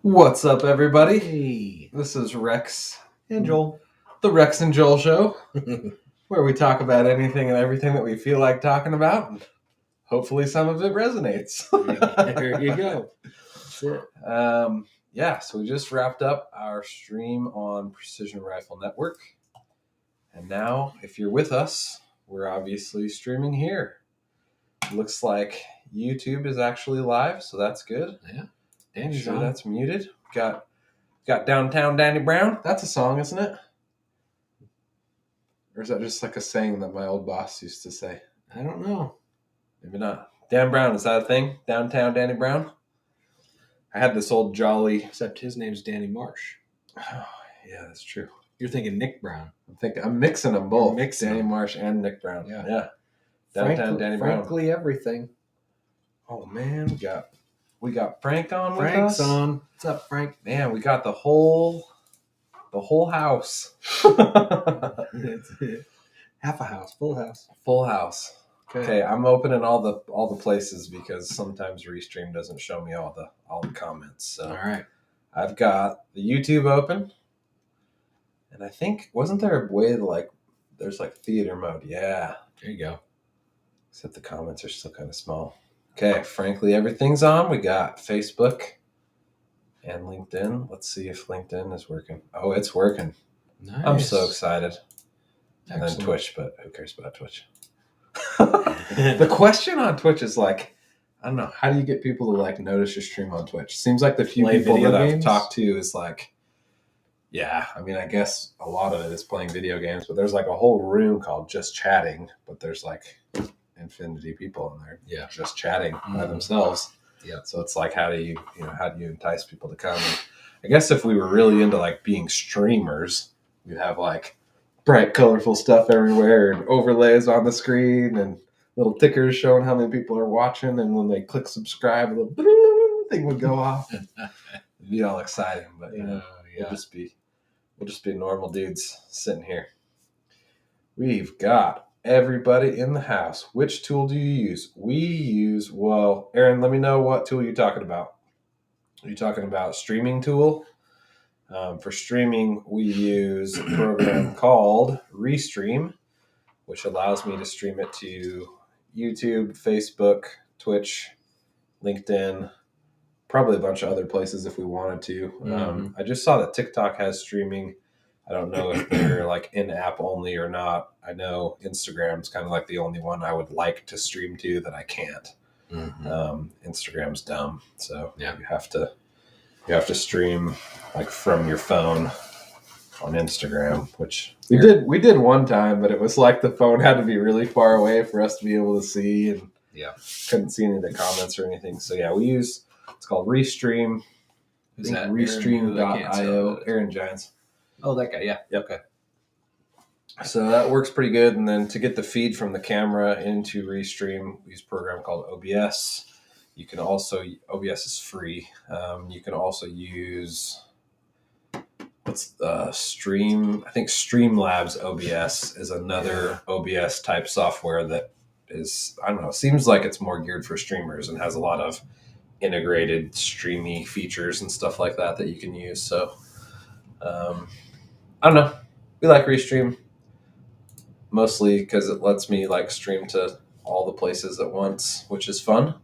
What's up, everybody? Hey, This is Rex, and Joel. the Rex and Joel Show, where we talk about anything and everything that we feel like talking about, and hopefully some of it resonates. There you go. That's it. So we just wrapped up our stream on Precision Rifle Network, and now, if you're with us, we're obviously streaming here. Looks like YouTube is actually live, so that's good. Yeah, Danny's sure that's muted. Got Downtown Danny Brown. That's a song, isn't it? Or is that just like a saying that my old boss used to say? I don't know. Maybe not. Dan Brown, is that a thing? Downtown Danny Brown? I had this old jolly... Except his name's Danny Marsh. Oh, yeah, that's true. You're thinking Nick Brown. I'm mixing them both. Mixing Danny them. Marsh and Nick Brown. Yeah. Downtown Danny Brown. Frankly, everything. Oh, man. We got Frank on with Frank's us. on. What's up, Frank? Man, we got the whole house. Half a house, full house. Full house. Okay, I'm opening all the places because sometimes Restream doesn't show me all the comments. So All right. I've got the YouTube open, and I think wasn't there a way to there's theater mode? Yeah, There you go. except the comments are still kind of small. Okay, frankly, everything's on. We got Facebook and LinkedIn. Let's see if LinkedIn is working. Oh, it's working. Nice. I'm so excited. And Excellent. then Twitch, but who cares about Twitch? The question on Twitch is I don't know, how do you get people to notice your stream on Twitch? Seems like the few Play people video that I've games? talked to is yeah, I mean, I guess a lot of it is playing video games, but there's a whole room called just chatting, but there's infinity people in there, Yeah. just chatting by themselves. Yeah. So it's how do you entice people to come? And I guess if we were really into being streamers, we'd have bright, colorful stuff everywhere and overlays on the screen and little tickers showing how many people are watching. And when they click subscribe, a little thing would go off. It'd be all exciting, but we'll just be normal dudes sitting here. We've got everybody in the house. Which tool do you use? We use, Aaron, let me know what tool you're talking about. Are you talking about streaming tool? For streaming, we use a program called Restream, which allows me to stream it to YouTube, Facebook, Twitch, LinkedIn, probably a bunch of other places if we wanted to. I just saw that TikTok has streaming. I don't know if they're in-app only or not. I know Instagram's kind of the only one I would like to stream to that I can't. Instagram's dumb, so Yeah. you have to stream from your phone on Instagram, which we did one time, but it was the phone had to be really far away for us to be able to see, and couldn't see any of the comments or anything. So yeah, it's called Restream. Is that Restream.io. Aaron Giants. Oh, that guy. Yeah. Yep. Okay. So that works pretty good. And then to get the feed from the camera into Restream, we use a program called OBS. You can also, OBS is free. You can also use, Stream? I think Streamlabs OBS is another OBS type software that is, I don't know, seems like it's more geared for streamers and has a lot of integrated streamy features and stuff like that you can use. So, I don't know. We like Restream mostly because it lets me stream to all the places at once, which is fun.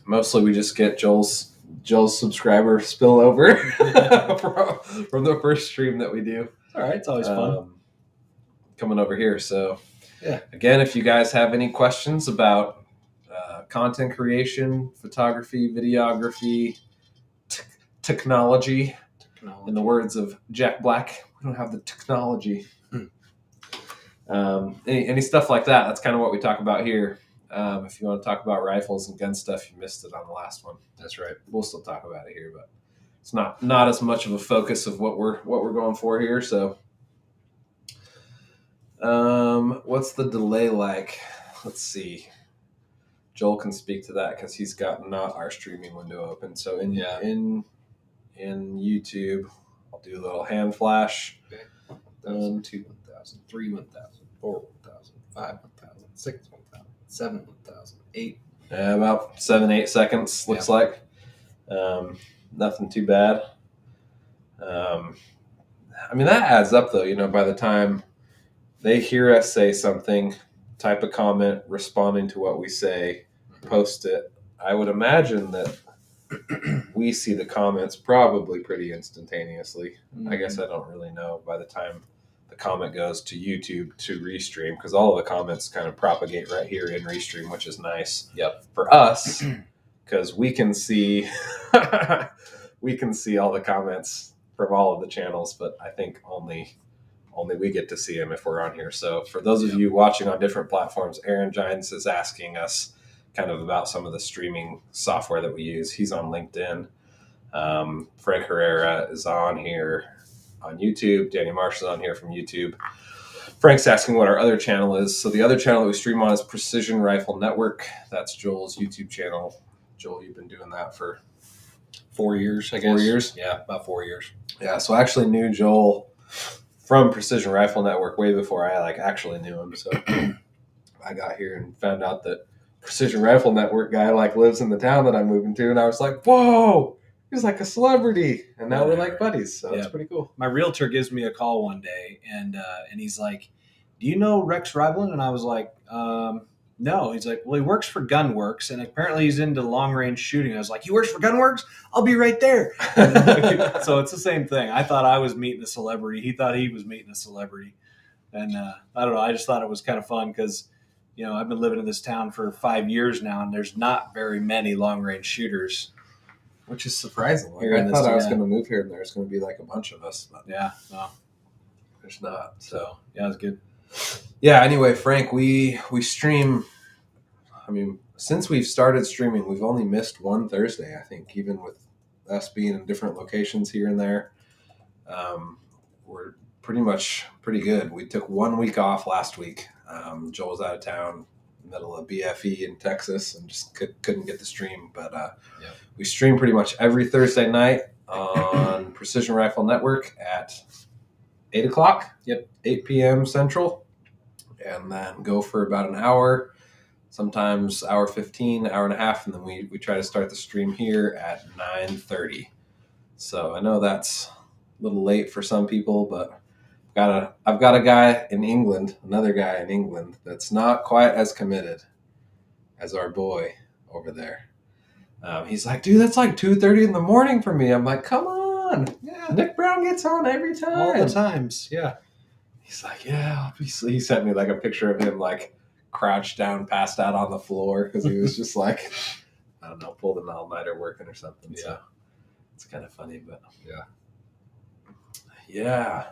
Mostly we just get Joel's subscriber spillover from the first stream that we do. All right. It's always fun. Coming over here. So yeah. Again, if you guys have any questions about content creation, photography, videography, technology, in the words of Jack Black, we don't have the technology. Any stuff like that, that's kind of what we talk about here. If you want to talk about rifles and gun stuff, you missed it on the last one. That's right. We'll still talk about it here, but it's not as much of a focus of what we're going for here. So, what's the delay like? Let's see. Joel can speak to that because he's got not our streaming window open. So in YouTube, I'll do a little hand flash. Okay. 1,000, 2, 1,000, 3, 1,000, 4, 1,000, 5, 1,000, 6, 1,000, 7, 1,000, 8. About 7-8 seconds looks like. Nothing too bad. I mean, that adds up though. By the time they hear us say something, type a comment responding to what we say, post it, I would imagine that we see the comments probably pretty instantaneously. I guess I don't really know by the time the comment goes to YouTube to Restream, because all of the comments kind of propagate right here in Restream, which is nice. Yep. For us, because we can see we can see all the comments from all of the channels, but I think only we get to see them if we're on here. So for those of you watching on different platforms, Aaron Gines is asking us kind of about some of the streaming software that we use. He's on LinkedIn. Fred Herrera is on here on YouTube. Danny Marsh is on here from YouTube. Frank's asking what our other channel is. So the other channel that we stream on is Precision Rifle Network. That's Joel's YouTube channel. Joel, you've been doing that for 4 years, I guess. 4 years? Yeah, about 4 years. Yeah, so I actually knew Joel from Precision Rifle Network way before I actually knew him. So I got here and found out that Precision Rifle Network guy lives in the town that I'm moving to, and I was like, whoa, he's like a celebrity, and now we're like buddies. So it's pretty cool. My realtor gives me a call one day, and he's like, "Do you know Rex Rivlin?" And I was like, "No." He's like, "Well, he works for Gunworks, and apparently he's into long range shooting." I was like, "He works for Gunworks? I'll be right there." So it's the same thing. I thought I was meeting a celebrity. He thought he was meeting a celebrity, and I don't know. I just thought it was kind of fun because, I've been living in this town for 5 years now, and there's not very many long range shooters. Which is surprising. I thought I was going to move here and there's going to be a bunch of us, but no, there's not. So yeah, it's good. Yeah. Anyway, Frank, we stream. I mean, since we've started streaming, we've only missed one Thursday. I think, even with us being in different locations here and there, we're pretty good. We took 1 week off last week. Joel was out of town, middle of BFE in Texas, and just couldn't get the stream. But we stream pretty much every Thursday night on Precision Rifle Network at 8 o'clock. Yep. 8 p.m. Central. And then go for about an hour, sometimes hour 15, hour and a half. And then we try to start the stream here at 9:30. So I know that's a little late for some people, but I've got a guy in England, another guy in England that's not quite as committed as our boy over there. He's like, dude, that's 2:30 in the morning for me. I'm like, come on. Yeah. Nick Brown gets on every time. All the times. Yeah. He's like, yeah, obviously. He sent me a picture of him crouched down, passed out on the floor because he was just I don't know, pulled an all-nighter working or something. Yeah. So it's kind of funny, but yeah.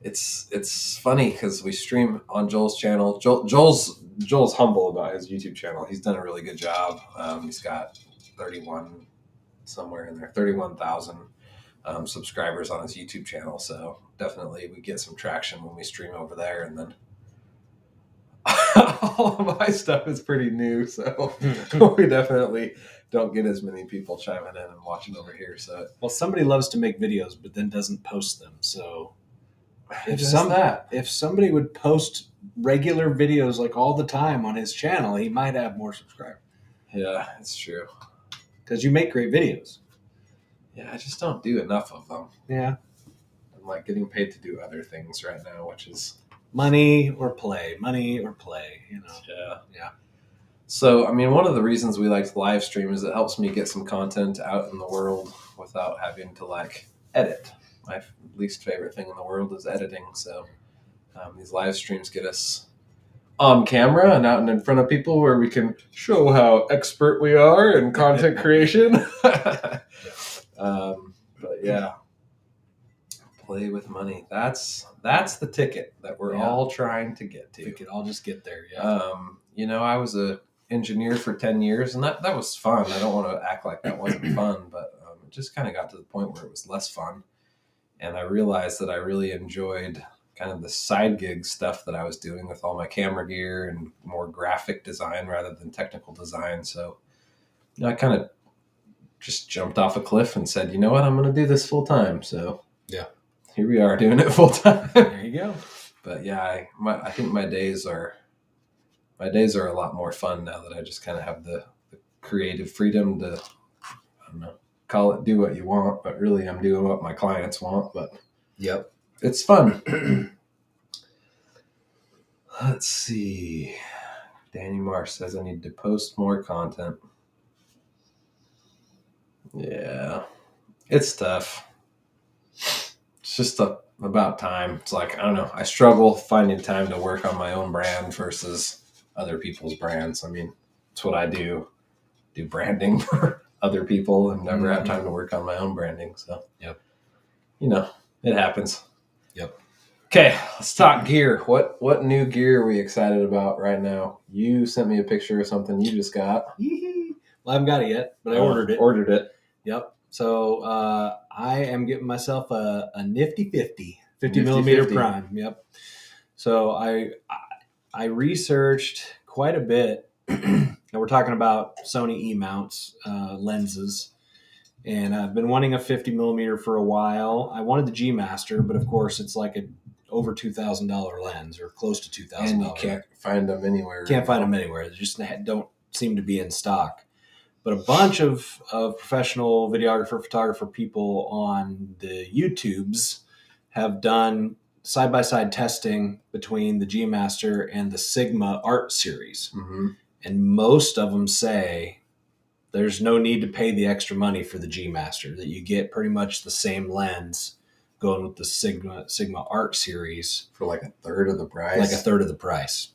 It's funny because we stream on Joel's channel. Joel's humble about his YouTube channel. He's done a really good job. He's got 31,000 subscribers on his YouTube channel. So definitely we get some traction when we stream over there. And then all of my stuff is pretty new, so we definitely don't get as many people chiming in and watching over here. So somebody loves to make videos, but then doesn't post them. So if somebody would post regular videos all the time on his channel, he might have more subscribers. Yeah, it's true. Because you make great videos. Yeah, I just don't do enough of them. Yeah. I'm getting paid to do other things right now, which is money or play. Yeah. So, I mean, one of the reasons we like to live stream is it helps me get some content out in the world without having to edit. My least favorite thing in the world is editing. So these live streams get us on camera and out and in front of people where we can show how expert we are in content creation. But yeah, play with money. That's the ticket that we're all trying to get to. We could all just get there. Yeah. I was a engineer for 10 years and that was fun. I don't want to act like that wasn't fun, but it just kind of got to the point where it was less fun. And I realized that I really enjoyed kind of the side gig stuff that I was doing with all my camera gear and more graphic design rather than technical design. So I kind of just jumped off a cliff and said, you know what, I'm going to do this full time. So yeah, here we are doing it full time. There you go. But yeah, I think my days are a lot more fun now that I just kind of have the creative freedom to don't know, call it do what you want, but really I'm doing what my clients want. But Yep. it's fun. Let's see. Danny Marsh says I need to post more content. Yeah, it's tough. It's just about time. It's like, I don't know. I struggle finding time to work on my own brand versus other people's brands. I mean, it's what I do branding for other people and never have time to work on my own branding. So, yep. It happens. Yep. Okay, let's talk gear. What new gear are we excited about right now? You sent me a picture of something you just got. Well, I haven't got it yet, but I ordered it. Ordered it. Yep. So I am getting myself a nifty 50 millimeter prime. Yep. So I researched quite a bit. And we're talking about Sony E-mounts lenses. And I've been wanting a 50 millimeter for a while. I wanted the G Master, but of course it's like a over $2,000 lens or close to $2,000. And you can't find them anywhere. Can't find them anywhere. They just don't seem to be in stock. But a bunch of professional videographer, photographer people on the YouTubes have done side-by-side testing between the G Master and the Sigma Art series. Mm-hmm. And most of them say there's no need to pay the extra money for the G Master, that you get pretty much the same lens going with the Sigma Art series. For like a third of the price? Like a third of the price.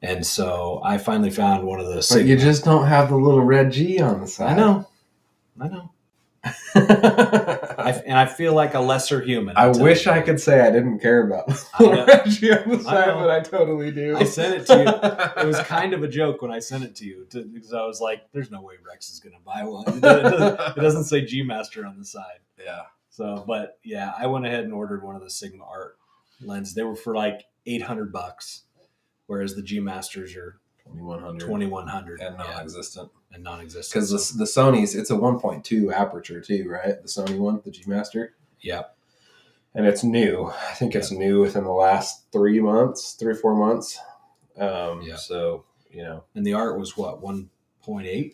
And so I finally found one of the But you just don't have the little red G on the side. I know. And I feel like a lesser human. I wish I could say I didn't care about the red G on the side, but I totally do. I sent it to you. It was kind of a joke when I sent it to you because I was like, there's no way Rex is going to buy one. It doesn't say G Master on the side. Yeah. So, but yeah, I went ahead and ordered one of the Sigma Art lenses. They were for like $800, whereas the G Masters are $2,100 and non-existent. Because the Sony's, it's a 1.2 aperture too, right? The Sony one, the G Master. Yeah. And it's new. I think it's new within the last 3 or 4 months. So, And the Art was what, 1.8? I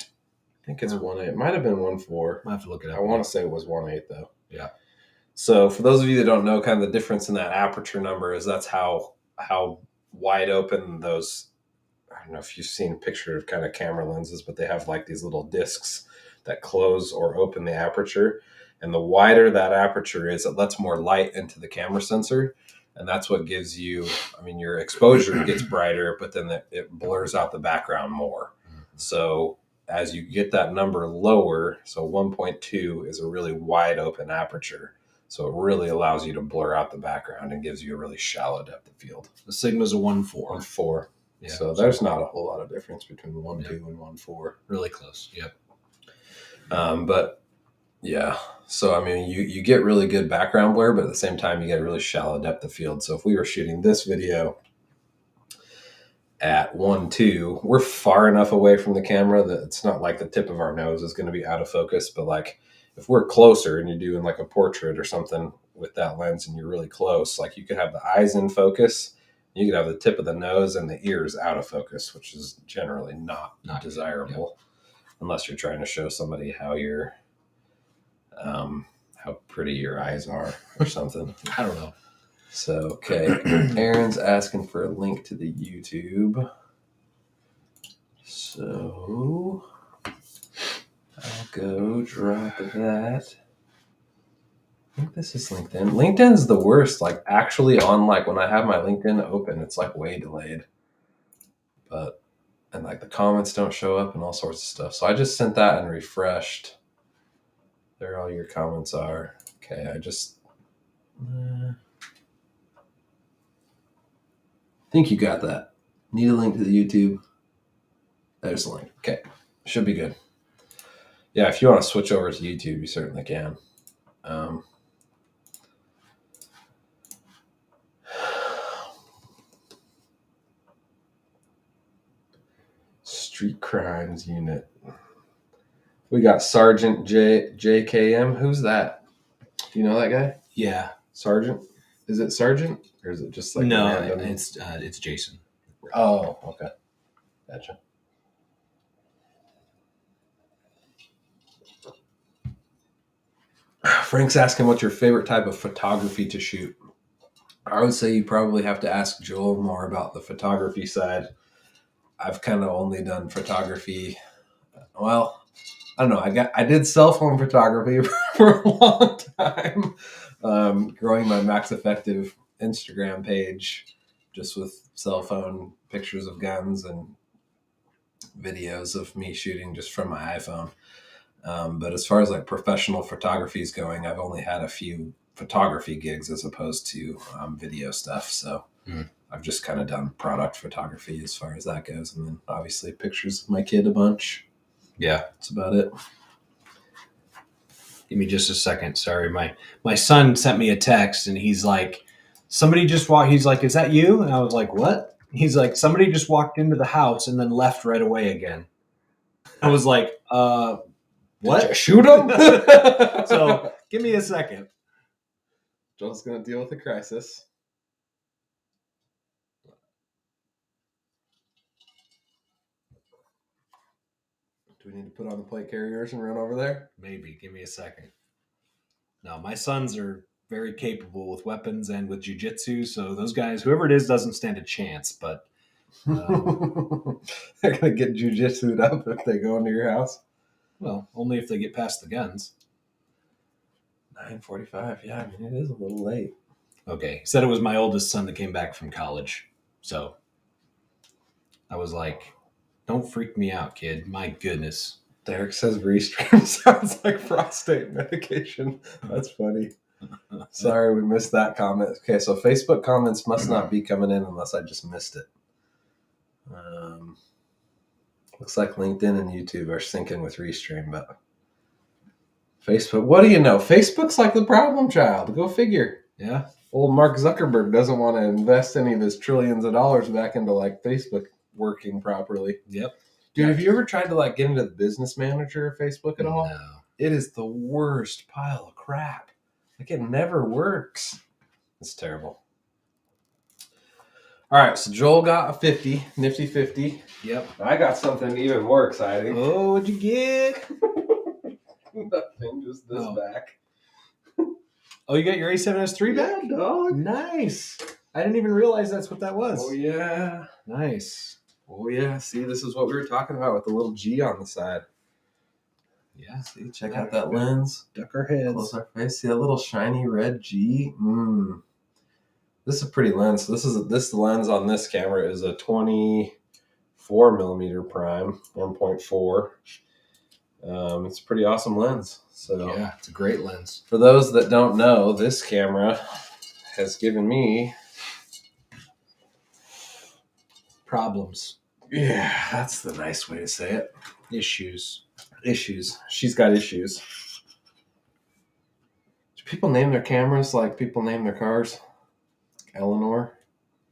think it's 1.8. It might have been 1.4. I have to look it up. I want to say it was 1.8 though. Yeah. So for those of you that don't know, kind of the difference in that aperture number is that's how wide open those. I don't know if you've seen a picture of kind of camera lenses, but they have like these little discs that close or open the aperture. And the wider that aperture is, it lets more light into the camera sensor. And that's what gives you, your exposure gets brighter, but then it blurs out the background more. Mm-hmm. So as you get that number lower, so 1.2 is a really wide open aperture. So it really allows you to blur out the background and gives you a really shallow depth of field. The Sigma's a 1.4. 1.4. Yeah, so there's not a whole lot of difference between 1.2 and 1.4. Really close. Yep. But yeah, so you get really good background blur, but at the same time you get a really shallow depth of field. So if we were shooting this video at 1.2, we're far enough away from the camera that it's not like the tip of our nose is going to be out of focus. But like if we're closer and you're doing like a portrait or something with that lens and you're really close, like you could have the eyes in focus. You could have the tip of the nose and the ears out of focus, which is generally not desirable, unless you're trying to show somebody how how pretty your eyes are or something. I don't know. So, okay. Aaron's asking for a link to the YouTube. So I'll go drop that. I think this is LinkedIn. LinkedIn's the worst. Like actually on when I have my LinkedIn open, it's like way delayed. And like the comments don't show up and all sorts of stuff. So I just sent that and refreshed. There all your comments are. Okay, I just think you got that. Need a link to the YouTube. There's the link. Okay, should be good. Yeah, if you want to switch over to YouTube, you certainly can. Street Crimes Unit. We got Sergeant JKM. Who's that? Do you know that guy? Yeah. Sergeant? Is it Sergeant? Or is it just like no? It's Jason. Oh, okay. Gotcha. Frank's asking what's your favorite type of photography to shoot. I would say you probably have to ask Joel more about the photography side. I've kind of only done photography. Well, I don't know. I did cell phone photography for a long time, growing my Max Effective Instagram page just with cell phone pictures of guns and videos of me shooting just from my iPhone. But as far as like professional photography is going, I've only had a few photography gigs as opposed to video stuff. So I've just kind of done product photography as far as that goes. And then obviously pictures of my kid a bunch. Yeah. That's about it. Give me just a second. Sorry. My son sent me a text and he's like, somebody just walked. He's like, is that you? And I was like, what? He's like, somebody just walked into the house and then left right away again. I was like, what? Did you shoot him? So give me a second. Joel's going to deal with a crisis. Do we need to put on the plate carriers and run over there? Maybe. Give me a second. No, my sons are very capable with weapons and with jujitsu. So those guys, whoever it is, doesn't stand a chance. But they're going to get jujitsu'd up if they go into your house. Well, only if they get past the guns. 9:45. Yeah, I mean, it is a little late. Okay. He said it was my oldest son that came back from college. So I was like, don't freak me out, kid. My goodness. Derek says Restream sounds like prostate medication. That's funny. Sorry, we missed that comment. Okay, so Facebook comments must not be coming in unless I just missed it. Looks like LinkedIn and YouTube are syncing with Restream, but Facebook, what do you know? Facebook's like the problem child. Go figure. Yeah. Old Mark Zuckerberg doesn't want to invest any of his trillions of dollars back into like Facebook working properly. Yep. Dude, have you ever tried to like get into the business manager of Facebook at all? No. It is the worst pile of crap. Like it never works. It's terrible. All right, so Joel got a 50, nifty 50. Yep. I got something even more exciting. Oh, what'd you get? Nothing, just this back. Oh, you got your A7S3 back? Yeah, dog. Nice. I didn't even realize that's what that was. Oh, yeah. Nice. Oh, yeah. See, this is what we were talking about with the little G on the side. Yeah. See, check out that lens. Duck our heads. Close our face. See that little shiny red G? This is a pretty lens. So this lens on this camera is a 24 millimeter prime, 1.4. It's a pretty awesome lens. So yeah, it's a great lens. For those that don't know, this camera has given me problems. Yeah, that's the nice way to say it. Issues. She's got issues. Do people name their cameras like people name their cars? Eleanor?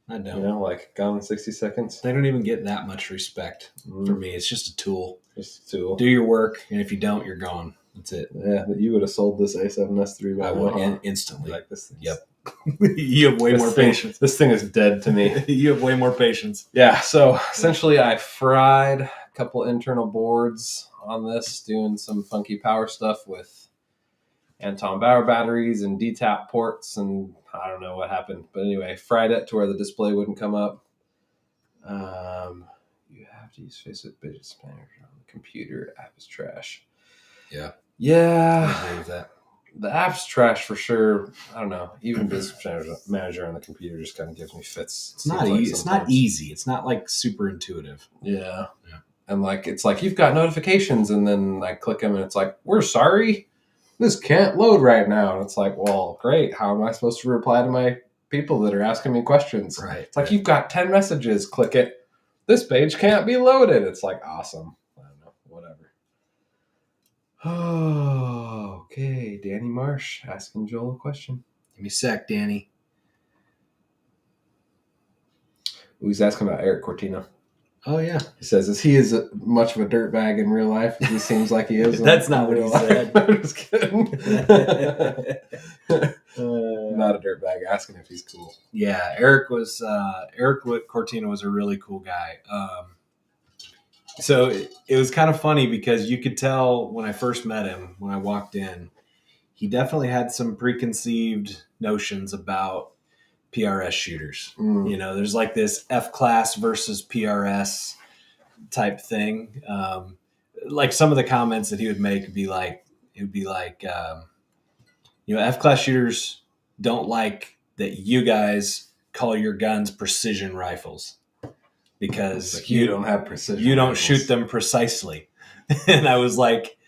I don't. You know, like Gone in 60 Seconds? They don't even get that much respect for me. It's just a tool. Just a tool. Do your work, and if you don't, you're gone. That's it. Yeah, but you would have sold this A7S3 by I would instantly. Like this thing. Yep. You have way more patience. This thing is dead to me. You have way more patience. Yeah, so essentially I fried a couple internal boards on this, doing some funky power stuff with Anton Bauer batteries and DTAP ports, and I don't know what happened. But anyway, fried it to where the display wouldn't come up. You have to use Facebook Business Manager on the computer. App is trash. Yeah. Yeah. I agree with that. The app's trash for sure. I don't know. Even Business Manager on the computer just kind of gives me fits. It's not easy. It's not easy. It's not like super intuitive. Yeah. And like it's like you've got notifications, and then I click them, and it's like, we're sorry, this can't load right now. And it's like, well, great. How am I supposed to reply to my people that are asking me questions? Right. It's like you've got 10 messages. Click it. This page can't be loaded. It's like awesome. I don't know. Whatever. Oh, okay. Danny Marsh asking Joel a question. Give me a sec, Danny. He's asking about Eric Cortina. Oh, yeah. He says, is he as much of a dirtbag in real life as he seems like he is? That's not what he said. I'm just kidding. Not a dirtbag, asking if he's cool. Yeah, Eric Cortina was a really cool guy. So it was kind of funny because you could tell when I first met him, when I walked in, he definitely had some preconceived notions about PRS shooters. You know, there's like this F class versus PRS type thing. Like some of the comments that he would make would be like, F class shooters don't like that you guys call your guns precision rifles because like you don't have precision. You don't rifles. shoot them precisely. And I was like,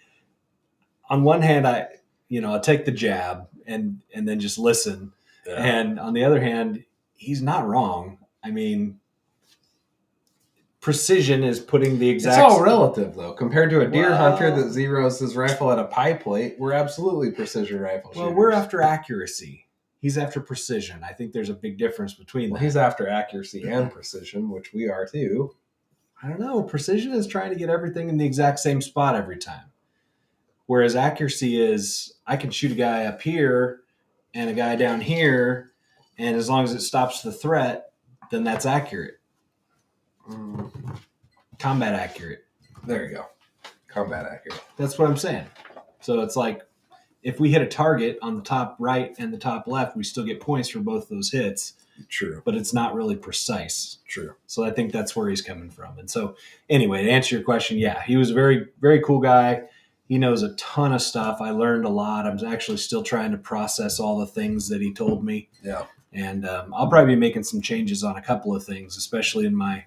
on one hand, I'll take the jab and then just listen. Yeah. And on the other hand, he's not wrong. I mean, precision is putting the exact... It's all relative, though. Compared to a deer hunter that zeroes his rifle at a pie plate, we're absolutely precision rifle shooters. Well, we're after accuracy. He's after precision. I think there's a big difference between them. He's after accuracy and precision, which we are too. I don't know. Precision is trying to get everything in the exact same spot every time. Whereas accuracy is, I can shoot a guy up here and a guy down here, and as long as it stops the threat, then that's accurate. Combat accurate. There you go. Combat accurate. That's what I'm saying. So it's like, if we hit a target on the top right and the top left, we still get points for both those hits. True. But it's not really precise. True. So I think that's where he's coming from. And so anyway, to answer your question, yeah, he was a very, very cool guy. He knows a ton of stuff. I learned a lot. I'm actually still trying to process all the things that he told me. Yeah. And I'll probably be making some changes on a couple of things, especially in my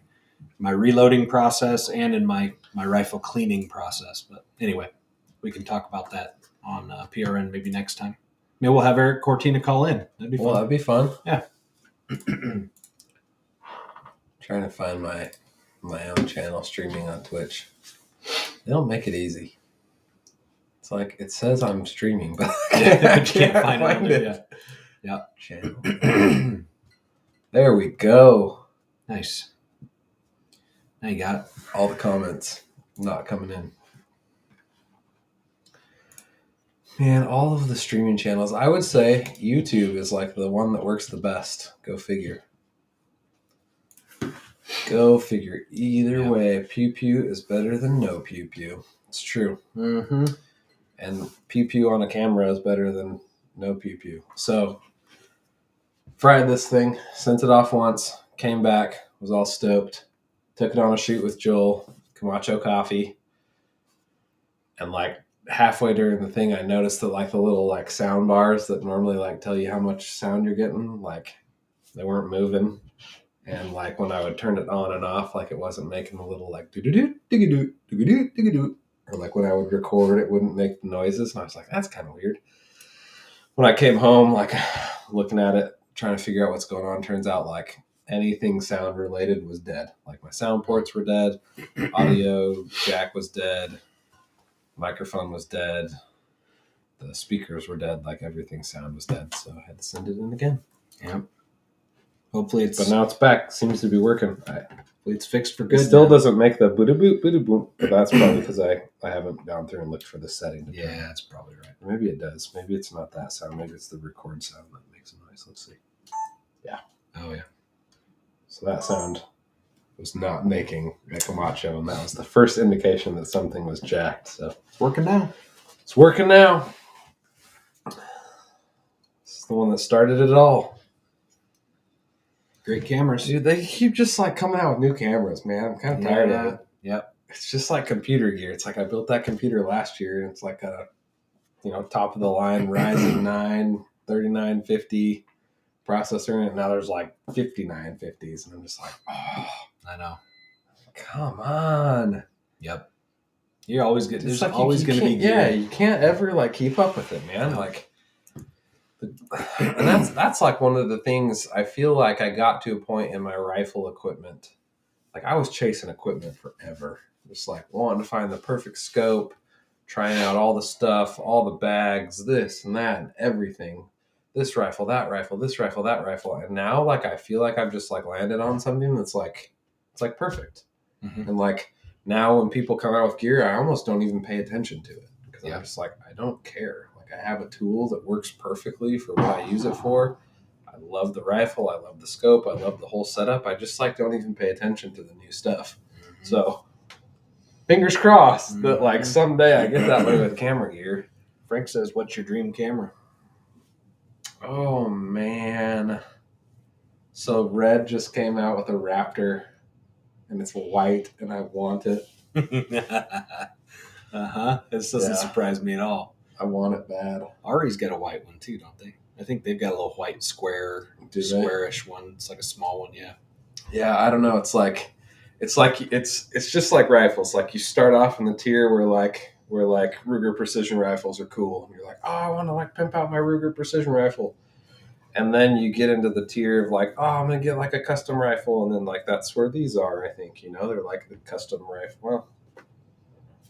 reloading process and in my rifle cleaning process. But anyway, we can talk about that on PRN maybe next time. Maybe we'll have Eric Cortina call in. That'd be fun. Well, that'd be fun. Yeah. Trying to find my own channel streaming on Twitch. They don't make it easy. It's like it says I'm streaming, but I can't find it. Yeah. Channel. There we go. Nice. Now you got it. All the comments not coming in. Man, all of the streaming channels. I would say YouTube is like the one that works the best. Go figure. Go figure. Either way, pew pew is better than no pew pew. It's true. Mm-hmm. And pew pew on a camera is better than no pew pew. So, fried this thing, sent it off once, came back, was all stoked, took it on a shoot with Joel, Camacho Coffee, and like halfway during the thing, I noticed that like the little like sound bars that normally like tell you how much sound you're getting, like they weren't moving. And like when I would turn it on and off, like it wasn't making a little like do-do-do, digga-do, digga-do, digga-do. Or like when I would record, it wouldn't make the noises. And I was like, that's kind of weird. When I came home, like looking at it, trying to figure out what's going on, turns out like anything sound related was dead. Like my sound ports were dead. Audio jack was dead. Microphone was dead. The speakers were dead. Like everything sound was dead. So I had to send it in again. Yep. Hopefully it's... But now it's back. Seems to be working. Hopefully it's fixed for good. It still doesn't make the boot boot, but that's probably because I haven't gone through and looked for the setting. Yeah, that's probably right. Or maybe it does. Maybe it's not that sound. Maybe it's the record sound that makes a noise. Let's see. Yeah. Oh, yeah. So that sound was not making a Camacho, and that was the first indication that something was jacked. So it's working now. It's working now. This is the one that started it all. Great cameras. Dude, they keep just like coming out with new cameras, man. I'm kind of tired of it. Yep. It's just like computer gear. It's like I built that computer last year, and it's like a, top of the line Ryzen 9 3950 processor, and now there's like 5950s, and I'm just like, oh, I know. Come on. Yep. You're always good. There's like always going to be gear. Yeah, you can't ever like keep up with it, man. No. Like, and that's like one of the things I feel like I got to a point in my rifle equipment. Like I was chasing equipment forever. Just like wanting to find the perfect scope, trying out all the stuff, all the bags, this and that and everything. This rifle, that rifle, this rifle, that rifle. And now like I feel like I've just like landed on something that's like, it's like perfect. Mm-hmm. And like now when people come out with gear, I almost don't even pay attention to it. Because I'm just like, I don't care. Like I have a tool that works perfectly for what I use it for. I love the rifle. I love the scope. I love the whole setup. I just like don't even pay attention to the new stuff. Mm-hmm. So fingers crossed that like someday I get that way with camera gear. Frank says, "What's your dream camera?" Oh man. So Red just came out with a Raptor, and it's white, and I want it. This doesn't surprise me at all. I want it bad. Ari's got a white one too, don't they? I think they've got a little white squarish one. It's like a small one, yeah. Yeah, I don't know. It's just like rifles. Like you start off in the tier where Ruger precision rifles are cool, and you're like, oh, I want to like pimp out my Ruger precision rifle. And then you get into the tier of like, oh, I'm gonna get like a custom rifle, and then like that's where these are. I think they're like the custom rifle. Well,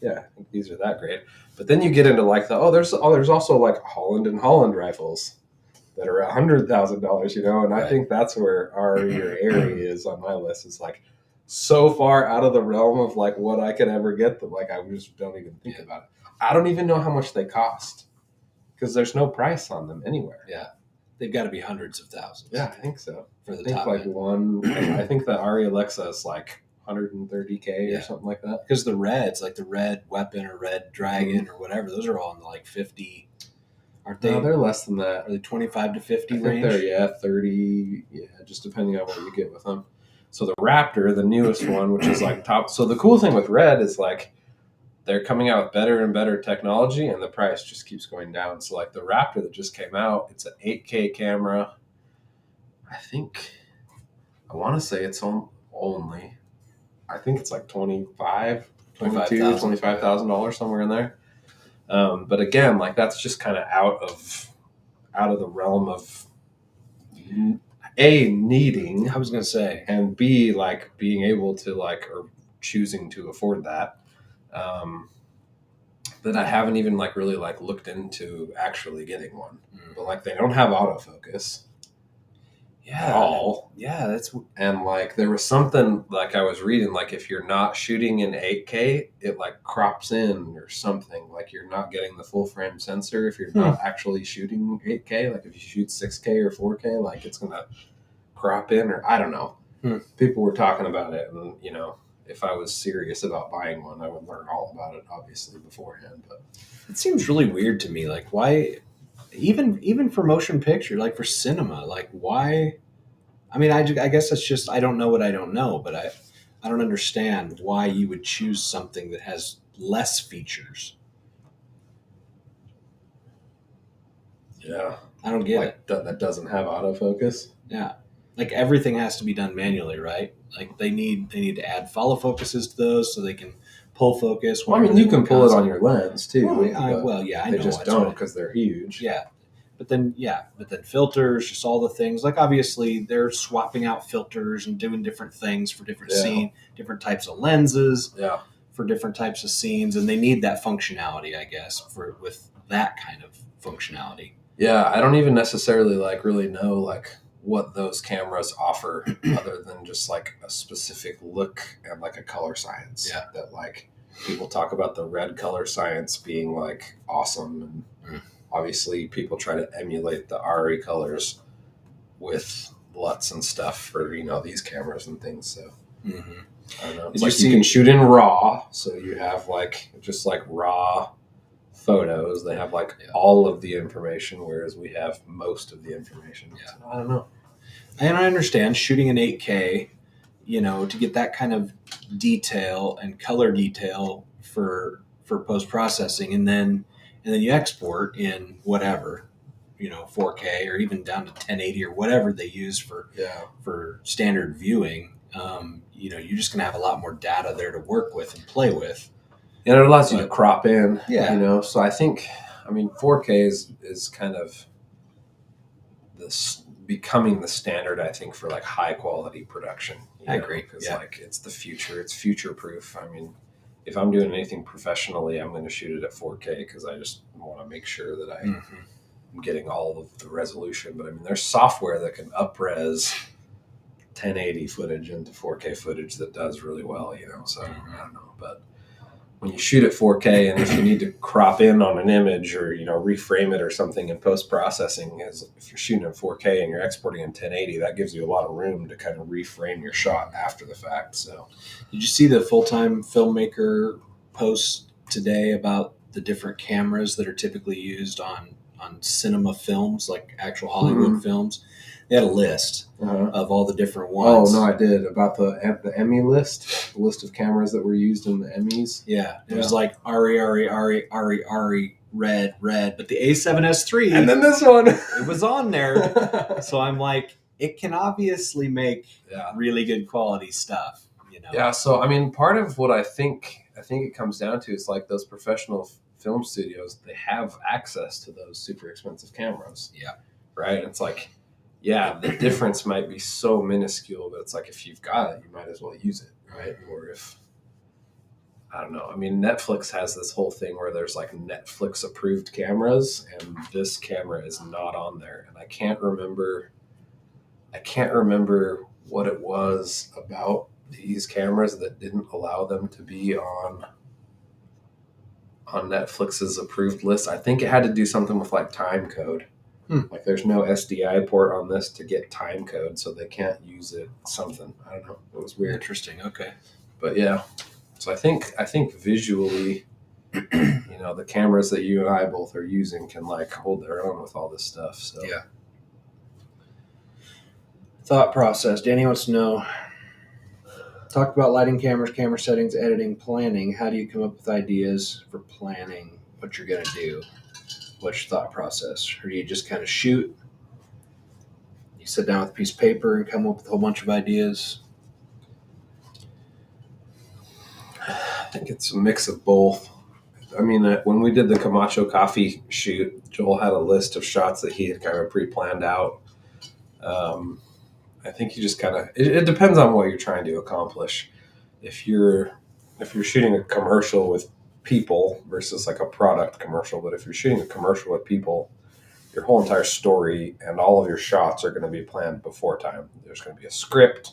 yeah, I think these are that great. But then you get into like there's also like Holland and Holland rifles that are $100,000, and I think that's where Ari or Airy is on my list. It's like so far out of the realm of like what I could ever get that like I just don't even think about it. I don't even know how much they cost because there's no price on them anywhere. Yeah, they've got to be hundreds of thousands. Yeah, I think so. For the I think top like end. I think the Ari Alexa is like $130K or something like that. Because the reds, like the red weapon or red dragon or whatever, those are all in the like 50. Aren't they? No, they're less than that. Are they 25 to 50 I range? think they're 30. Yeah, just depending on what you get with them. So the Raptor, the newest one, which is like top. So the cool thing with Red is like they're coming out with better and better technology, and the price just keeps going down. So like the Raptor that just came out, it's an 8K camera. I think I want to say it's only. I think it's like $25,000 somewhere in there. But again, like that's just kind of out of the realm of A, needing, I was gonna say, and B, like being able to like or choosing to afford that. That I haven't even like really like looked into actually getting one. But like they don't have autofocus. At all. Yeah, that's and like there was something like I was reading like if you're not shooting in 8K, it like crops in or something. Like you're not getting the full frame sensor if you're not actually shooting 8K. Like if you shoot 6K or 4K, like it's gonna crop in or I don't know. People were talking about it, and if I was serious about buying one, I would learn all about it obviously beforehand. But it seems really weird to me. Like why? Even for motion picture, like for cinema, like why? I mean, I guess it's just I don't know what I don't know, but I don't understand why you would choose something that has less features. Yeah, I don't get it. That doesn't have autofocus. Yeah, like everything has to be done manually, right? Like they need to add follow focuses to those so they can pull focus. Well, I mean, you can pull it on your lens too. I know. They just don't because they're huge. Yeah. But then filters, just all the things. Like obviously, they're swapping out filters and doing different things for different scene, different types of lenses, for different types of scenes, and they need that functionality, I guess, with that kind of functionality. Yeah, I don't even necessarily like really know like what those cameras offer, other than just like a specific look and like a color science. Yeah, that like people talk about the red color science being like awesome and. Obviously, people try to emulate the Ari colors with LUTs and stuff for these cameras and things. So I don't know. It's like you can shoot in RAW, so you have like just like raw photos. They have like all of the information, whereas we have most of the information. Yeah, so, I don't know. And I understand shooting in 8K, to get that kind of detail and color detail for post processing, and then you export in whatever, 4K or even down to 1080 or whatever they use for standard viewing. You're just going to have a lot more data there to work with and play with. And it allows you to crop in, Yeah. So I think, 4K is kind of this becoming the standard, I think, for like high quality production. I agree. Because like it's the future. It's future proof. I mean, if I'm doing anything professionally, I'm going to shoot it at 4K because I just want to make sure that I'm getting all of the resolution. But I mean, there's software that can up-res 1080 footage into 4K footage that does really well, So I don't know, but when you shoot at 4K and if you need to crop in on an image or reframe it or something in post-processing, if you're shooting in 4K and you're exporting in 1080, that gives you a lot of room to kind of reframe your shot after the fact. So did you see the full-time filmmaker post today about the different cameras that are typically used on cinema films, like actual Hollywood films. They had a list of all the different ones. Oh no, I did, about the Emmy list, the list of cameras that were used in the Emmys. Yeah, it was like Ari, red, but the A7S3, and then this one, it was on there. So I'm like, it can obviously make really good quality stuff, you know. Yeah. So I mean, part of what I think it comes down to is like those professional film studios. They have access to those super expensive cameras. Yeah. Right. It's like, yeah, the difference might be so minuscule, but it's like if you've got it, you might as well use it, right? Or if, I don't know. I mean, Netflix has this whole thing where there's like Netflix approved cameras, and this camera is not on there. And I can't remember what it was about these cameras that didn't allow them to be on Netflix's approved list. I think it had to do something with like time code. Like there's no SDI port on this to get time code, so they can't use it. Something, I don't know. It was weird. Interesting. Okay. But yeah, so I think visually, you know, the cameras that you and I both are using can like hold their own with all this stuff. So yeah. Thought process. Danny wants to know. Talked about lighting, cameras, camera settings, editing, planning. How do you come up with ideas for planning what you're going to do? What's your thought process? Or do you just kind of shoot? You sit down with a piece of paper and come up with a whole bunch of ideas? I think it's a mix of both. I mean, when we did the Camacho coffee shoot, Joel had a list of shots that he had kind of pre-planned out. I think you just kind of, it depends on what you're trying to accomplish. If you're shooting a commercial with people versus like a product commercial, but if you're shooting a commercial with people, your whole entire story and all of your shots are going to be planned before time. There's going to be a script.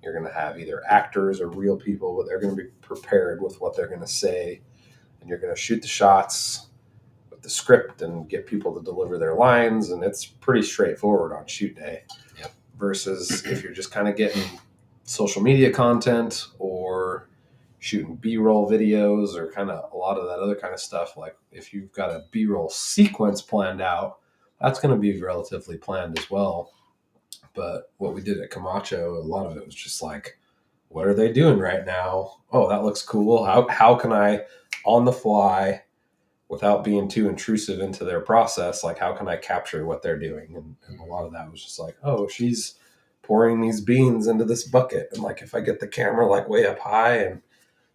You're going to have either actors or real people, but they're going to be prepared with what they're going to say, and you're going to shoot the shots with the script and get people to deliver their lines, and it's pretty straightforward on shoot day. Yep. Versus if you're just kind of getting social media content or shooting B-roll videos or kind of a lot of that other kind of stuff. Like if you've got a B-roll sequence planned out, that's going to be relatively planned as well. But what we did at Camacho, a lot of it was just like, what are they doing right now? Oh, that looks cool. How can I, on the fly, without being too intrusive into their process, like how can I capture what they're doing? And a lot of that was just like, oh, she's pouring these beans into this bucket. And like if I get the camera like way up high and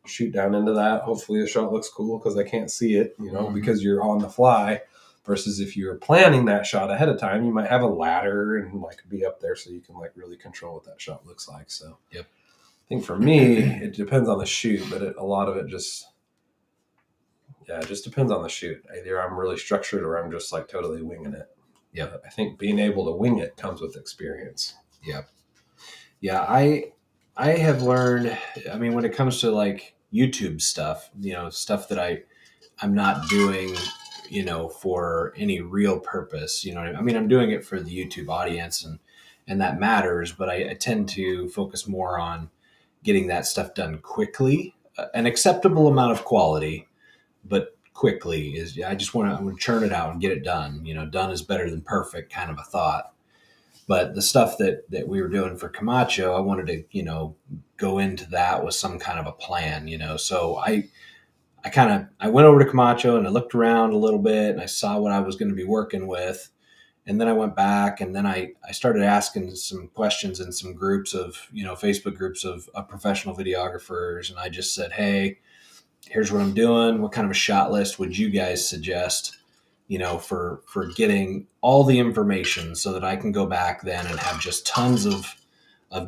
shoot down into that, hopefully the shot looks cool because I can't see it, you know, because you're on the fly. Versus if you're planning that shot ahead of time, you might have a ladder and like be up there so you can like really control what that shot looks like. So yep. I think for me, it depends on the shoot, but a lot of it just depends on the shoot. Either I'm really structured or I'm just like totally winging it. Yeah, I think being able to wing it comes with experience. Yeah. Yeah, I have learned, I mean, when it comes to like YouTube stuff, you know, stuff that I'm not doing, you know, for any real purpose, you know, I mean, I'm doing it for the YouTube audience and that matters, but I tend to focus more on getting that stuff done quickly, an acceptable amount of quality, but quickly is, I'm going to churn it out and get it done. You know, done is better than perfect kind of a thought. But the stuff that we were doing for Camacho, I wanted to, you know, go into that with some kind of a plan, you know. So I went over to Camacho and I looked around a little bit and I saw what I was going to be working with. And then I went back and then I started asking some questions in some groups of, you know, Facebook groups of professional videographers. And I just said, hey, here's what I'm doing. What kind of a shot list would you guys suggest, you know, for getting all the information so that I can go back then and have just tons of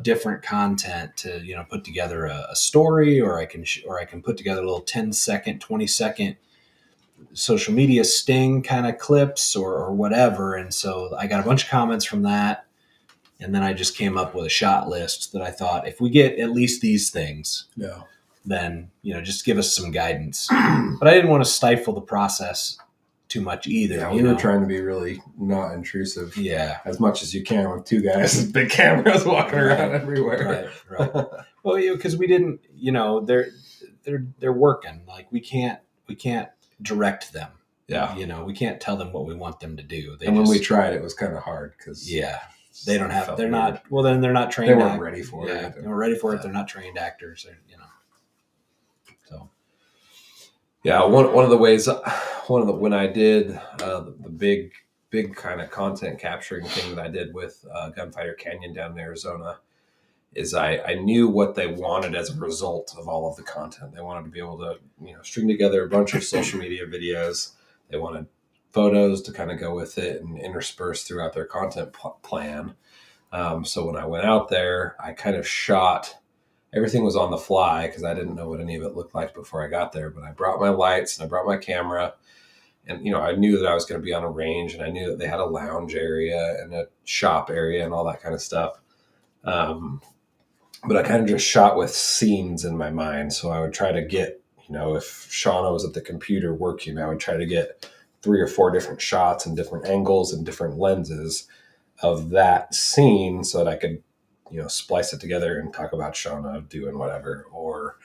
different content to, you know, put together a story, or I can put together a little 10-second, 20-second social media sting kind of clips or whatever. And so I got a bunch of comments from that. And then I just came up with a shot list that I thought, if we get at least these things, then, you know, just give us some guidance. But I didn't want to stifle the process too much either. Yeah, we were trying to be really not intrusive. Yeah. As much as you can with two guys with big cameras walking around everywhere. Right. Well, because we didn't, you know, they're working. Like we can't direct them. Yeah. You know, we can't tell them what we want them to do. And when we tried, it was kind of hard because they don't have. They're weird. not. Well, then they're not trained. They weren't ready for it. They weren't ready for it. They're not trained actors. You know. So. Yeah, one of the ways, when I did the big kind of content capturing thing that I did with Gunfighter Canyon down in Arizona, is I knew what they wanted as a result of all of the content. They wanted to be able to string together a bunch of social media videos. They wanted photos to kind of go with it and intersperse throughout their content plan. So when I went out there, I kind of shot. Everything was on the fly because I didn't know what any of it looked like before I got there. But I brought my lights and I brought my camera, and I knew that I was going to be on a range, and I knew that they had a lounge area and a shop area and all that kind of stuff. But I kind of just shot with scenes in my mind. So I would try to get, if Shauna was at the computer working, I would try to get 3 or 4 different shots and different angles and different lenses of that scene so that I could splice it together and talk about Shauna doing whatever. Or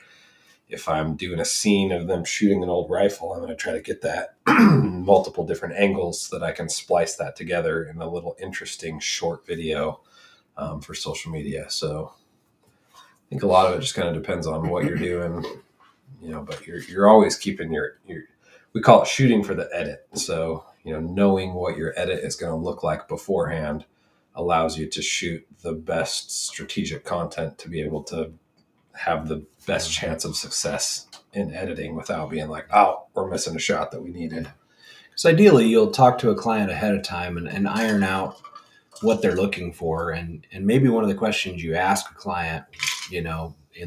if I'm doing a scene of them shooting an old rifle, I'm going to try to get that multiple different angles so that I can splice that together in a little interesting short video for social media. So I think a lot of it just kind of depends on what you're doing, but you're always keeping your we call it shooting for the edit. So, knowing what your edit is going to look like beforehand allows you to shoot the best strategic content to be able to have the best chance of success in editing without being like, oh, we're missing a shot that we needed. Because ideally, you'll talk to a client ahead of time and iron out what they're looking for. And maybe one of the questions you ask a client, in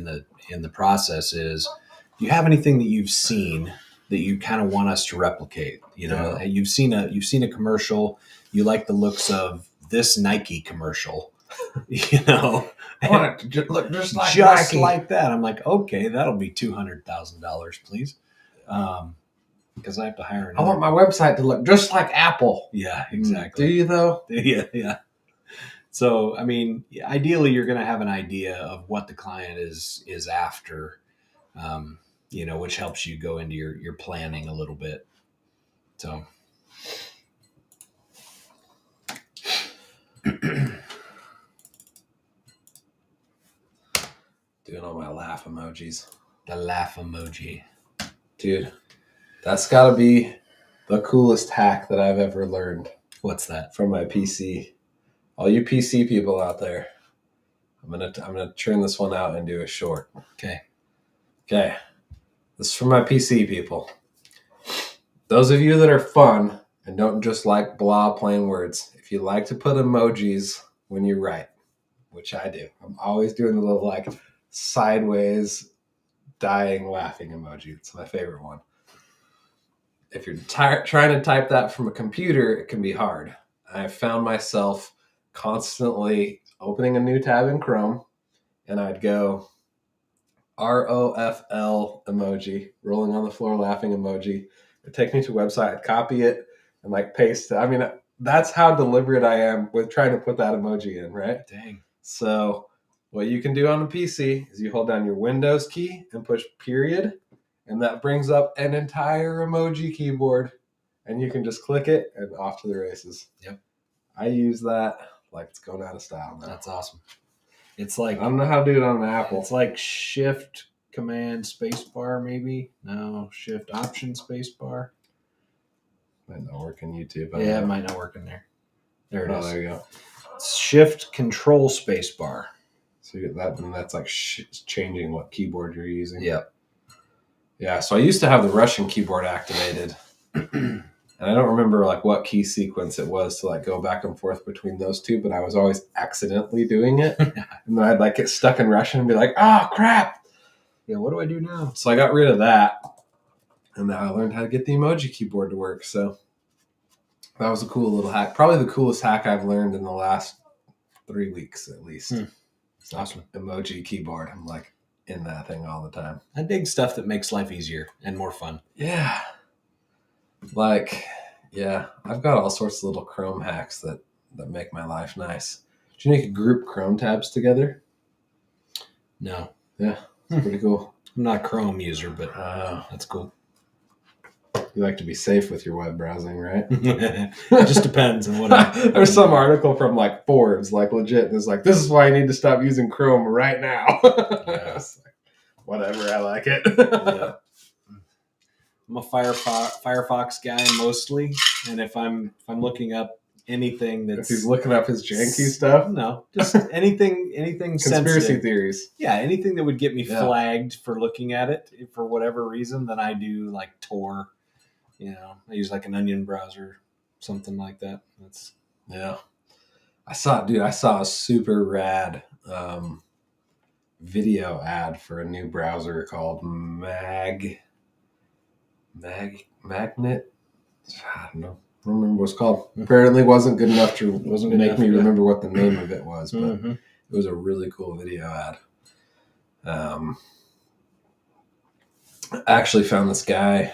the process is, do you have anything that you've seen that you kind of want us to replicate? You've seen a commercial, you like the looks of this Nike commercial, I want it to look just like just Nike. like that. I'm like, okay, that'll be $200,000, please. Because I have to hire I want my website to look just like Apple. Yeah, exactly. Do you though? Yeah. So, I mean, ideally, you're going to have an idea of what the client is after, which helps you go into your planning a little bit. So, doing all my laugh emojis. The laugh emoji. Dude, that's got to be the coolest hack that I've ever learned. What's that? From my PC. All you PC people out there, I'm gonna turn this one out and do a short. Okay. This is from my PC people. Those of you that are fun and don't just like blah plain words, if you like to put emojis when you write, which I do, I'm always doing the little like sideways dying laughing emoji. It's my favorite one. If you're trying to type that from a computer, it can be hard. I found myself constantly opening a new tab in Chrome, and I'd go ROFL emoji, rolling on the floor laughing emoji. It'd take me to a website, I'd copy it and like paste it. I mean, that's how deliberate I am with trying to put that emoji in, right? Dang. So what you can do on the PC is you hold down your Windows key and push period, and that brings up an entire emoji keyboard, and you can just click it and off to the races. Yep. I use that like it's going out of style now. That's awesome. It's like, I don't know how to do it on an Apple. It's like Shift Command Spacebar, maybe. No, Shift Option Spacebar. Might not work in YouTube. Yeah, it might not work in there. There it is. There you go. Shift Control Spacebar. So you get that, and that's like changing what keyboard you're using. Yep. Yeah. So I used to have the Russian keyboard activated. And I don't remember like what key sequence it was to like go back and forth between those two, but I was always accidentally doing it. And then I'd like get stuck in Russian and be like, oh crap. Yeah, what do I do now? So I got rid of that. And now I learned how to get the emoji keyboard to work. So that was a cool little hack. Probably the coolest hack I've learned in the last 3 weeks at least. It's awesome. Emoji keyboard. I'm like in that thing all the time. I dig stuff that makes life easier and more fun. Yeah. Like, yeah, I've got all sorts of little Chrome hacks that make my life nice. Did you make a group Chrome tabs together? No. Yeah, it's pretty cool. I'm not a Chrome user, but that's cool. You like to be safe with your web browsing, right? It just depends on what. There's some article from like Forbes, like legit, and it's like, this is why you need to stop using Chrome right now. Yeah. Like, whatever, I like it. Yeah. I'm a Firefox guy mostly, and if I'm looking up anything If that's he's looking up his janky stuff, no, just anything conspiracy sensitive. theories. Yeah, anything that would get me Yeah. flagged for looking at it for whatever reason, then I do like Tor. You know, I use like an Onion browser, something like that. That's Yeah. I saw a super rad video ad for a new browser called Magnet. I don't know. I don't remember what it's called. Apparently wasn't good enough to make me remember what the name of it was, but it was a really cool video ad. I actually found this guy.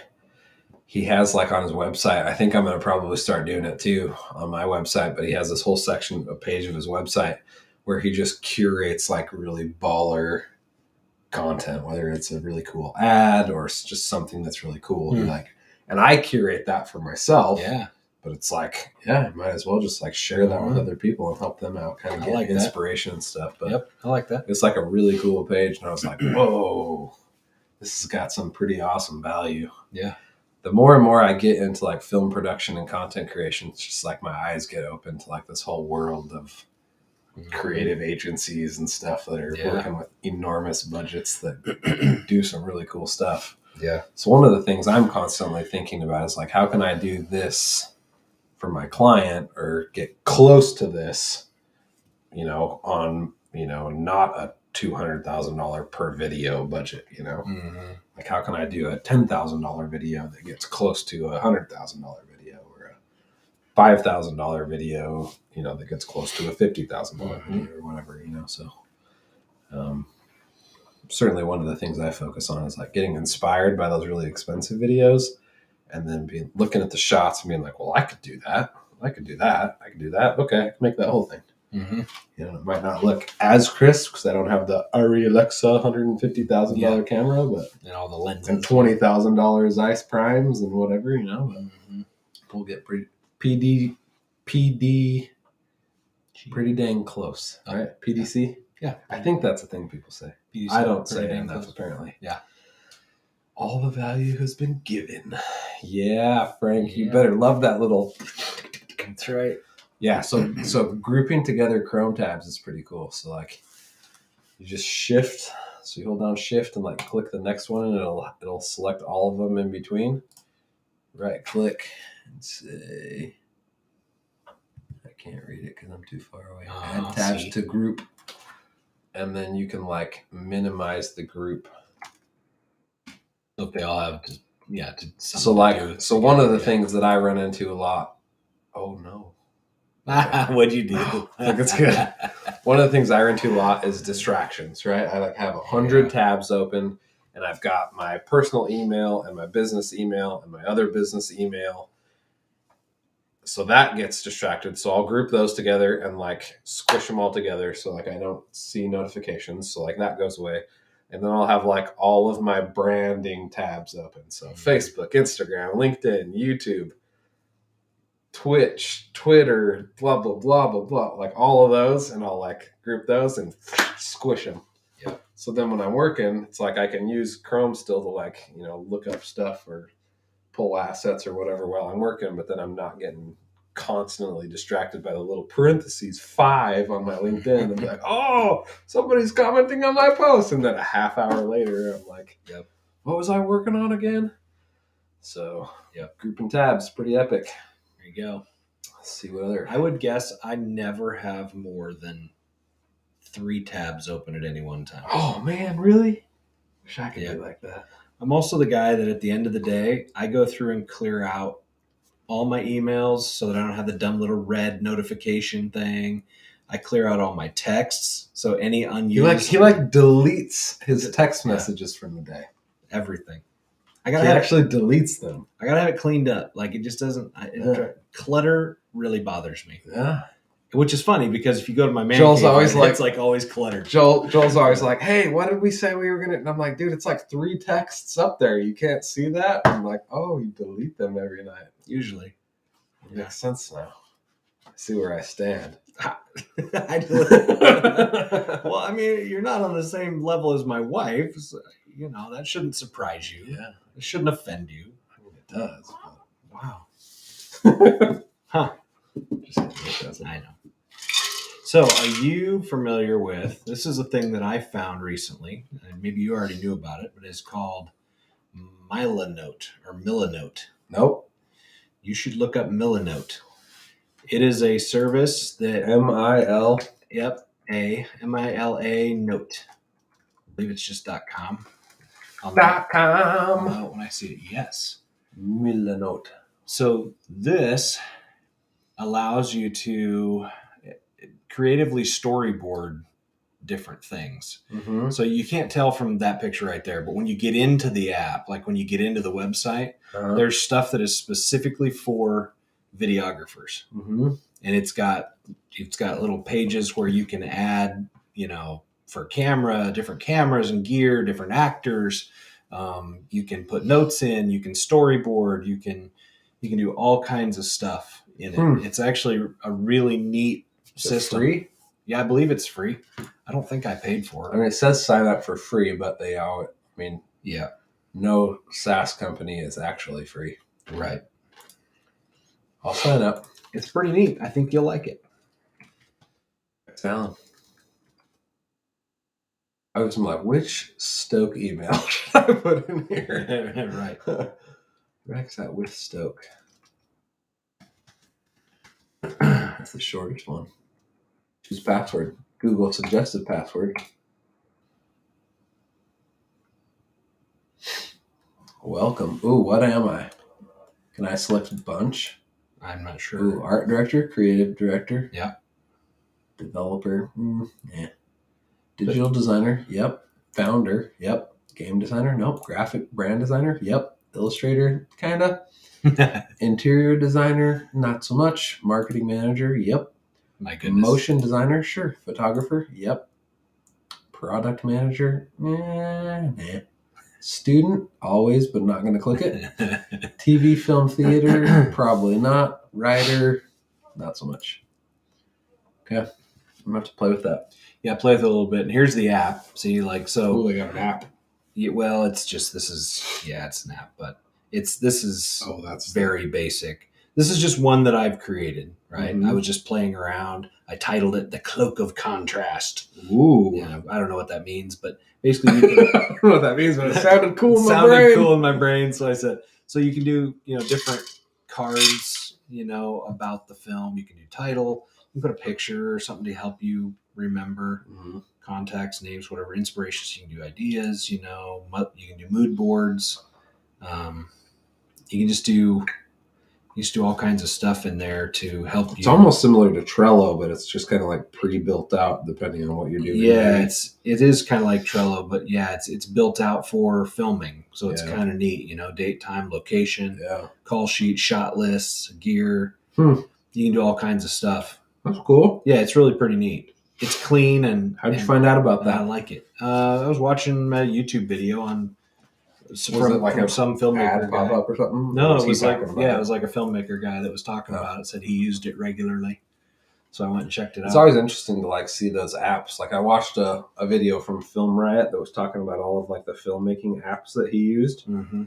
He has like on his website, I think I'm going to probably start doing it too on my website, but he has this whole section, a page of his website where he just curates like really baller content, whether it's a really cool ad or it's just something that's really cool. Like, and I curate that for myself. yeah. But it's like, yeah, might as well just like share that with other people and help them out, kind of get like inspiration and stuff. But yep, I like that. It's like a really cool page, and I was like, whoa, this has got some pretty awesome value. Yeah. The more and more I get into like film production and content creation, it's just like my eyes get open to like this whole world of creative agencies and stuff that are working with enormous budgets that do some really cool stuff. Yeah. So one of the things I'm constantly thinking about is like, how can I do this for my client or get close to this, on, not a $200,000 per video budget, like how can I do a $10,000 video that gets close to a $100,000 video or a $5,000 video, that gets close to a $50,000 video or whatever, so, certainly one of the things I focus on is like getting inspired by those really expensive videos and then looking at the shots and being like, well, I could do that. I could do that. I could do that. Okay. I can make that whole thing. It might not look as crisp because I don't have the Arri Alexa $150,000 camera, but and all the lenses and $20,000 Zeiss primes and whatever, we'll get pretty dang close, right? PDC. Yeah, I think that's a thing people say. PDC, I don't say enough, apparently. Yeah. All the value has been given. Yeah, Frank, you better love that little. That's right. Yeah, so grouping together Chrome tabs is pretty cool. So like, you just shift. So you hold down shift and like click the next one, and it'll select all of them in between. Right click and say, I can't read it because I'm too far away. Add tabs to group, and then you can like minimize the group. Look, they all have So one of the things that I run into a lot. Oh no. What'd you do? I think it's good. One of the things I run into a lot is distractions, right? I like have 100 tabs open, and I've got my personal email and my business email and my other business email. So that gets distracted. So I'll group those together and like squish them all together. So like I don't see notifications. So like that goes away. And then I'll have like all of my branding tabs open. So Facebook, Instagram, LinkedIn, YouTube, Twitch, Twitter, blah, blah, blah, blah, blah. Like all of those. And I'll like group those and squish them. Yeah. So then when I'm working, it's like I can use Chrome still to like, look up stuff or pull assets or whatever while I'm working. But then I'm not getting constantly distracted by the little parentheses 5 on my LinkedIn and be like, oh, somebody's commenting on my post, and then a half hour later I'm like, what was I working on again? So grouping tabs, pretty epic. There you go. Let's see what other. I would guess I never have more than 3 tabs open at any one time. Oh man, really? Wish I could be like that. I'm also the guy that at the end of the day I go through and clear out all my emails so that I don't have the dumb little red notification thing. I clear out all my texts, so any unused. He deletes his text messages from the day. Everything. He actually deletes them. I gotta have it cleaned up. Like it just doesn't. Clutter really bothers me. Yeah. which is funny because if you go to my man Joel's cave, always it's like always cluttered. Joel's always like, hey, what did we say we were gonna? And I'm like, dude, it's like 3 texts up there. You can't see that. I'm like, oh, you delete them every night. Usually, It makes sense now. I see where I stand. I do. Well, I mean, you're not on the same level as my wife. So, you know, that shouldn't surprise you. Yeah, It shouldn't offend you. I mean, it does. Wow. Huh. Just it doesn't. I know. So, are you familiar with this? Is a thing that I found recently, and maybe you already knew about it, but it's called Milanote or Milanote. Nope. You should look up Milanote. It is a service that MIL. Yep, MILA note. I believe it's just .com. .com. When I see it, yes. Milanote. So this allows you to creatively storyboard different things. Mm-hmm. So you can't tell from that picture right there, but when you get into the app, like when you get into the website, there's stuff that is specifically for videographers. Mm-hmm. And it's got little pages where you can add, you know, for camera, different cameras and gear, different actors. You can put notes in, you can storyboard, you can do all kinds of stuff in it. It's actually a really neat system. Free? Yeah, I believe it's free. I don't think I paid for it. I mean, it says sign up for free, but they all, I mean, Yeah, no SaaS company is actually free. right. I'll sign up. It's pretty neat. I think you'll like it. Alan. I was like, which Stoke email should I put in here? Right. Rex at with Stoke. That's the shortest one. Choose password. Google suggested password. Welcome. Ooh, what am I? Can I select bunch? I'm not sure. Ooh, art director, creative director. Yeah. Developer. Yeah. Digital designer. Yep. Founder. Yep. Game designer. Nope. Graphic brand designer. Yep. Illustrator. Kinda. Interior designer. Not so much. Marketing manager. Yep. My goodness. Motion designer. Sure. Photographer. Yep. Product manager. Nah. Student. Always, but not going to click it. TV, film, theater. Probably not. Writer. Not so much. Okay. I'm going to have to play with that. Yeah, play with it a little bit. And here's the app. See, like, so. Ooh, they got an app. Yeah, well, it's an app, but this is that's very basic. This is just one that I've created, right? Mm-hmm. I was just playing around. I titled it The Cloak of Contrast. Ooh. Yeah, I don't know what that means, but basically you can, I don't know what that means, but it sounded cool in my sounded brain. cool in my brain. So I said, so you can do, different cards, about the film. You can do title. You can put a picture or something to help you remember. Mm-hmm. Contacts, names, whatever, inspirations. You can do ideas, you can do mood boards. You can just do all kinds of stuff in there to help you. It's almost similar to Trello, but it's just kind of like pre-built out depending on what you're doing. Yeah, it is kind of like Trello, but yeah, it's built out for filming, so it's kind of neat. Date, time, location, call sheet, shot lists, gear. You can do all kinds of stuff. That's cool. Yeah, it's really pretty neat. It's clean and. How did you find out about that? I like it. I was watching a YouTube video on. From some filmmaker ad pop up or something? No, it was like it was like a filmmaker guy that was talking about it. Said he used it regularly, so I went and checked it out. It's always interesting to see those apps. Like I watched a video from Film Riot that was talking about all of the filmmaking apps that he used. Mm-hmm.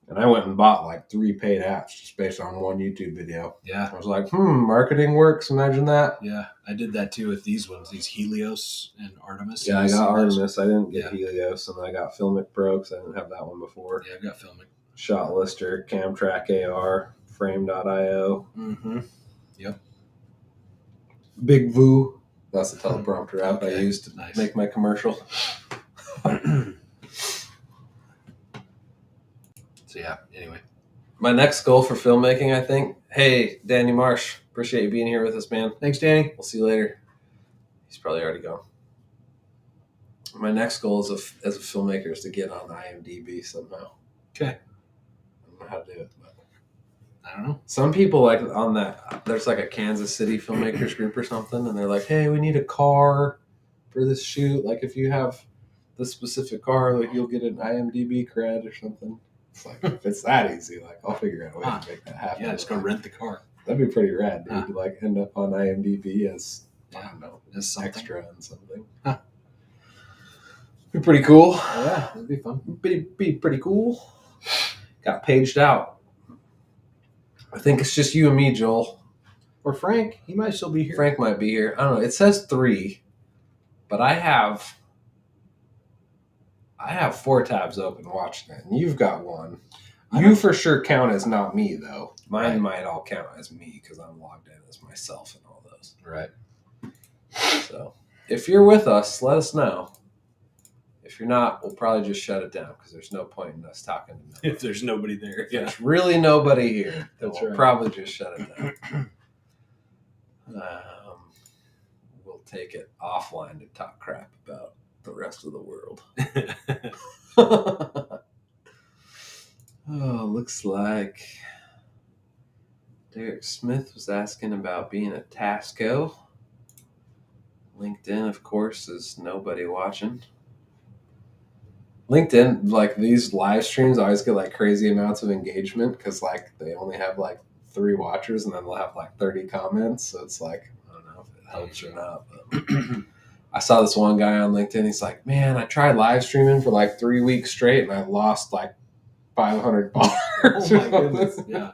And I went and bought 3 paid apps just based on one YouTube video. Yeah. I was like, marketing works. Imagine that. Yeah. I did that too with these ones, these Helios and Artemis. Yeah, I got Artemis. I didn't get Helios. And I got Filmic Pro because I didn't have that one before. Yeah, I've got Filmic. Shot Lister, Camtrack AR, Frame.io. Mm-hmm. Yep. Big Voo. That's the teleprompter app I used to make my commercial. So yeah, anyway. My next goal for filmmaking, I think. Hey, Danny Marsh. Appreciate you being here with us, man. Thanks, Danny. We'll see you later. He's probably already gone. My next goal as a filmmaker is to get on IMDb somehow. Okay. I don't know how to do it, but I don't know. Some people like on that. There's like a Kansas City filmmakers group or something, and they're like, "Hey, we need a car for this shoot. Like, if you have this specific car, like you'll get an IMDb cred or something." It's like if it's that easy, like I'll figure out a way to make that happen. Yeah, just go rent the car. That'd be pretty rad, dude. To like end up on IMDb as I don't know, as extra and something. Be pretty cool. Oh, yeah, that'd be fun. Be pretty cool. Got paged out. I think it's just you and me, Joel. Or Frank. He might still be here. Frank might be here. I don't know. It says 3, but I have 4 tabs open watching it, and you've got 1. You for sure count as not me, though. Mine might all count as me because I'm logged in as myself and all those. Right. So if you're with us, let us know. If you're not, we'll probably just shut it down because there's no point in us talking to nobody. If there's nobody there. If there's really nobody here, then That's we'll right. probably just shut it down. We'll take it offline to talk crap about the rest of the world. Oh, looks like Derek Smith was asking about being a Tasco. LinkedIn, of course, is nobody watching. LinkedIn, like these live streams always get like crazy amounts of engagement because like they only have like 3 watchers and then they'll have like 30 comments. So it's like, I don't know if it helps or not. But I saw this one guy on LinkedIn. He's like, man, I tried live streaming for like 3 weeks straight and I lost like 500 followers. Oh my goodness. Yeah.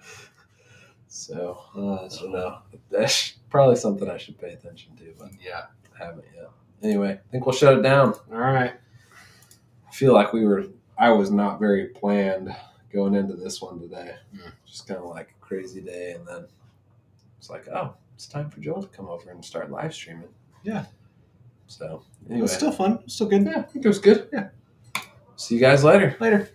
So, I don't know. That's probably something I should pay attention to, but Yeah. I haven't yet. Anyway, I think we'll shut it down. All right. I feel like I was not very planned going into this one today. Just kind of like a crazy day. And then it's like, oh, it's time for Joel to come over and start live streaming. Yeah. So It anyway. was still fun. Still good. Yeah, I think it was good. Yeah. See you guys later. Later.